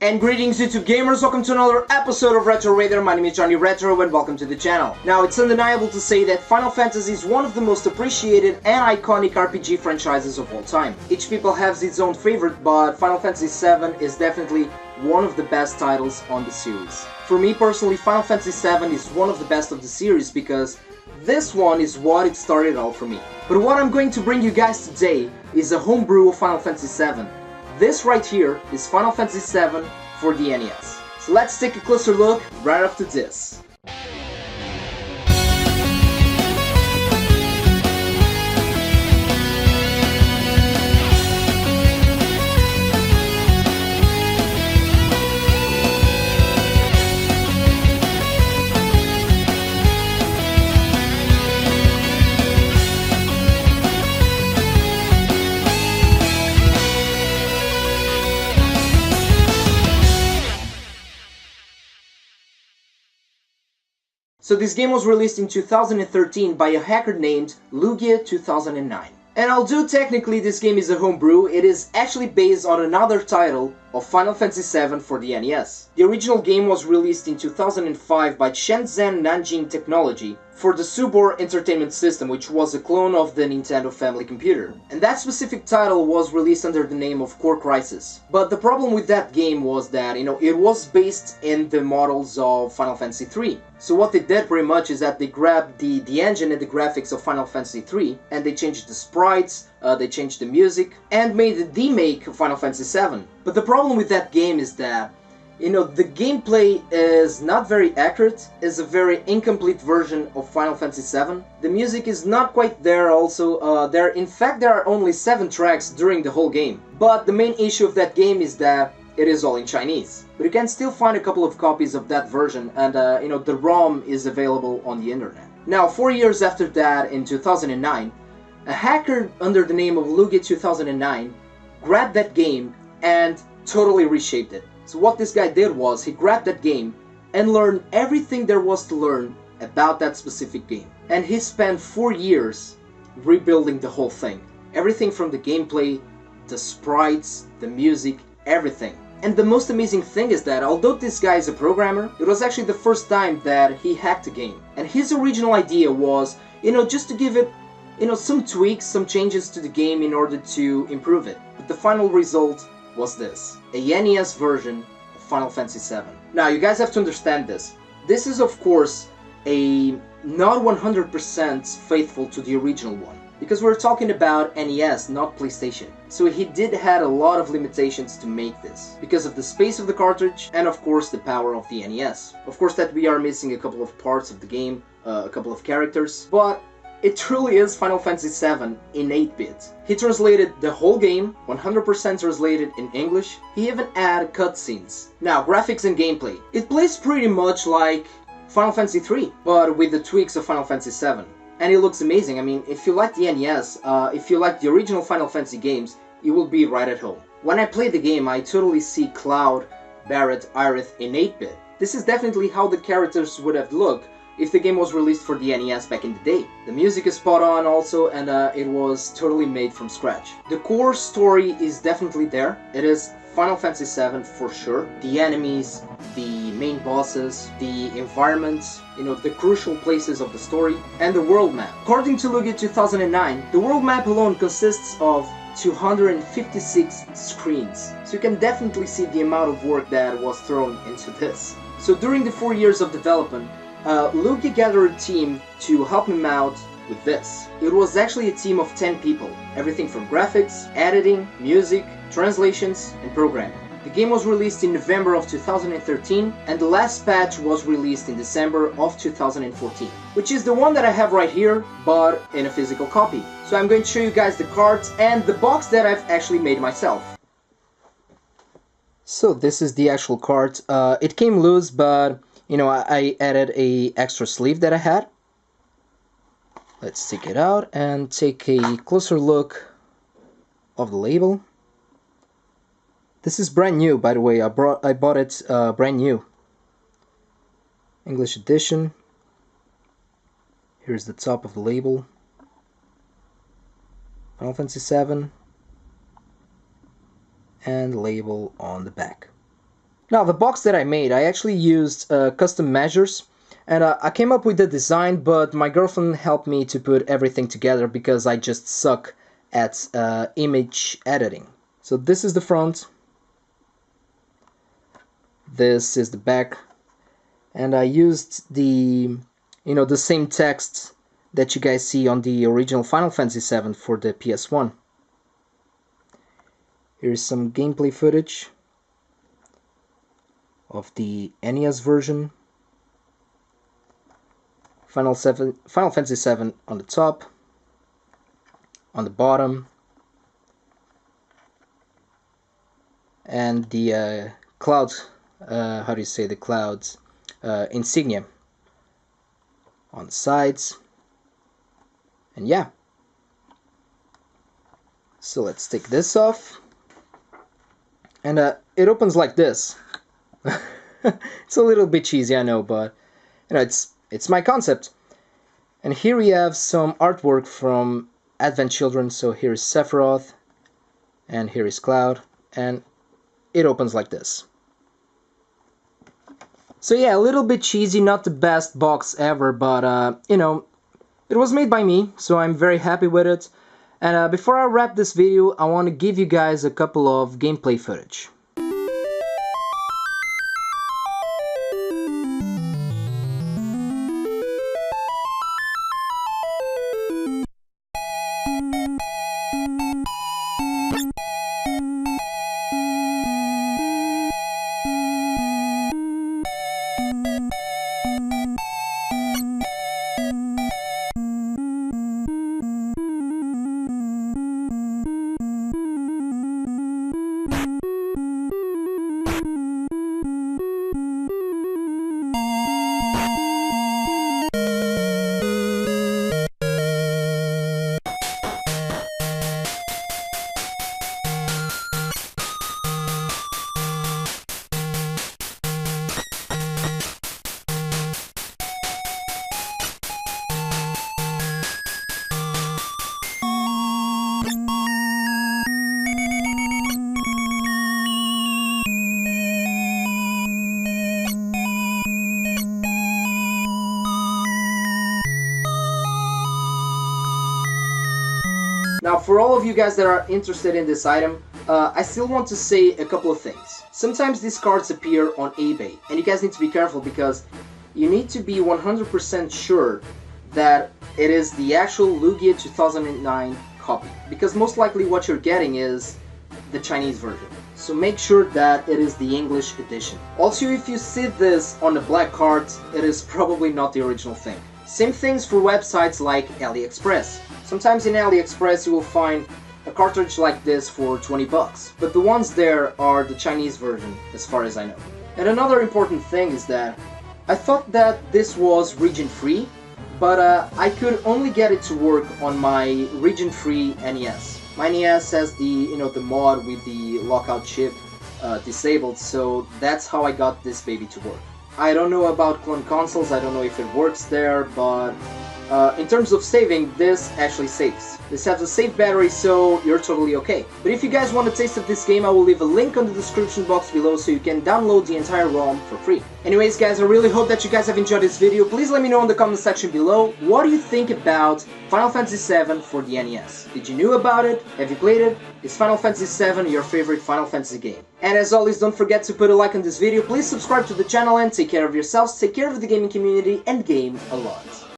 And greetings YouTube gamers, welcome to another episode of Retro Raider. My name is Johnny Retro and welcome to the channel. Now it's undeniable to say that Final Fantasy is one of the most appreciated and iconic RPG franchises of all time. Each people has its own favorite, but Final Fantasy VII is definitely one of the best titles on the series. For me personally, Final Fantasy VII is one of the best of the series because this one is what it started all for me. But what I'm going to bring you guys today is a homebrew of Final Fantasy VII. This right here is Final Fantasy VII for the NES. So let's take a closer look right after this. So this game was released in 2013 by a hacker named Lugia2009. And although technically this game is a homebrew, it is actually based on another title of Final Fantasy VII for the NES. The original game was released in 2005 by Shenzhen Nanjing Technology for the Subor Entertainment System, which was a clone of the Nintendo Family Computer. And that specific title was released under the name of Core Crisis. But the problem with that game was that, it was based in the models of Final Fantasy III. So what they did pretty much is that they grabbed the engine and the graphics of Final Fantasy III and they changed the sprites, they changed the music, and made a demake of Final Fantasy VII. But the problem with that game is that, the gameplay is not very accurate, is a very incomplete version of Final Fantasy VII. The music is not quite there also, in fact there are only 7 tracks during the whole game. But the main issue of that game is that it is all in Chinese. But you can still find a couple of copies of that version and, the ROM is available on the internet. Now, 4 years after that, in 2009, a hacker under the name of Lugia2009 grabbed that game and totally reshaped it. So what this guy did was, he grabbed that game and learned everything there was to learn about that specific game. And he spent 4 years rebuilding the whole thing. Everything from the gameplay, the sprites, the music, everything. And the most amazing thing is that although this guy is a programmer, it was actually the first time that he hacked a game. And his original idea was, just to give it, some tweaks, some changes to the game in order to improve it. But the final result was this, a NES version of Final Fantasy VII. Now you guys have to understand this. This is of course a not 100% faithful to the original one. Because we're talking about NES, not PlayStation. So he did had a lot of limitations to make this. Because of the space of the cartridge, and of course the power of the NES. Of course that we are missing a couple of parts of the game, a couple of characters, but it truly is Final Fantasy VII in 8-bit. He translated the whole game, 100% translated in English. He even added cutscenes. Now, graphics and gameplay. It plays pretty much like Final Fantasy III, but with the tweaks of Final Fantasy VII. And it looks amazing. I mean, if you like the NES, if you like the original Final Fantasy games, you will be right at home. When I play the game, I totally see Cloud, Barret, Aerith in 8-bit. This is definitely how the characters would have looked if the game was released for the NES back in the day. The music is spot on also, and it was totally made from scratch. The core story is definitely there. It is Final Fantasy VII for sure. The enemies, the main bosses, the environments, the crucial places of the story, and the world map. According to Lugia2009, the world map alone consists of 256 screens. So you can definitely see the amount of work that was thrown into this. So during the 4 years of development, Lugia gathered a team to help him out with this. It was actually a team of 10 people. Everything from graphics, editing, music, translations, and programming. The game was released in November of 2013, and the last patch was released in December of 2014, which is the one that I have right here, but in a physical copy. So I'm going to show you guys the cards and the box that I've actually made myself. So this is the actual card. It came loose, but I added a extra sleeve that I had. Let's take it out and take a closer look of the label. This is brand new, by the way. I bought it brand new. English edition. Here's the top of the label. Final Fantasy VII. And label on the back. Now, the box that I made, I actually used custom measures, and I came up with the design, but my girlfriend helped me to put everything together because I just suck at image editing. So this is the front, this is the back, and I used the same text that you guys see on the original Final Fantasy VII for the PS1. Here's some gameplay footage of the NES version. Final Fantasy VII on the top, on the bottom, and the cloud, how do you say the clouds, insignia on the sides. And yeah, so let's take this off, and it opens like this. It's a little bit cheesy, I know, but it's my concept. And here we have some artwork from Advent Children. So here is Sephiroth, and here is Cloud, and it opens like this. So yeah, a little bit cheesy, not the best box ever, but it was made by me, so I'm very happy with it. And before I wrap this video, I want to give you guys a couple of gameplay footage. Now, for all of you guys that are interested in this item, I still want to say a couple of things. Sometimes these cards appear on eBay, and you guys need to be careful because you need to be 100% sure that it is the actual Lugia 2009 copy, because most likely what you're getting is the Chinese version. So make sure that it is the English edition. Also, if you see this on the black cards, it is probably not the original thing. Same things for websites like AliExpress. Sometimes in AliExpress you will find a cartridge like this for 20 bucks, but the ones there are the Chinese version, as far as I know. And another important thing is that I thought that this was region-free, but I could only get it to work on my region-free NES. My NES has the mod with the lockout chip disabled, so that's how I got this baby to work. I don't know about clone consoles, I don't know if it works there, but in terms of saving, this actually saves. This has a save battery, so you're totally okay. But if you guys want a taste of this game, I will leave a link on the description box below so you can download the entire ROM for free. Anyways guys, I really hope that you guys have enjoyed this video. Please let me know in the comment section below, what do you think about Final Fantasy VII for the NES? Did you know about it? Have you played it? Is Final Fantasy VII your favorite Final Fantasy game? And as always, don't forget to put a like on this video, please subscribe to the channel and take care of yourselves, take care of the gaming community, and game a lot.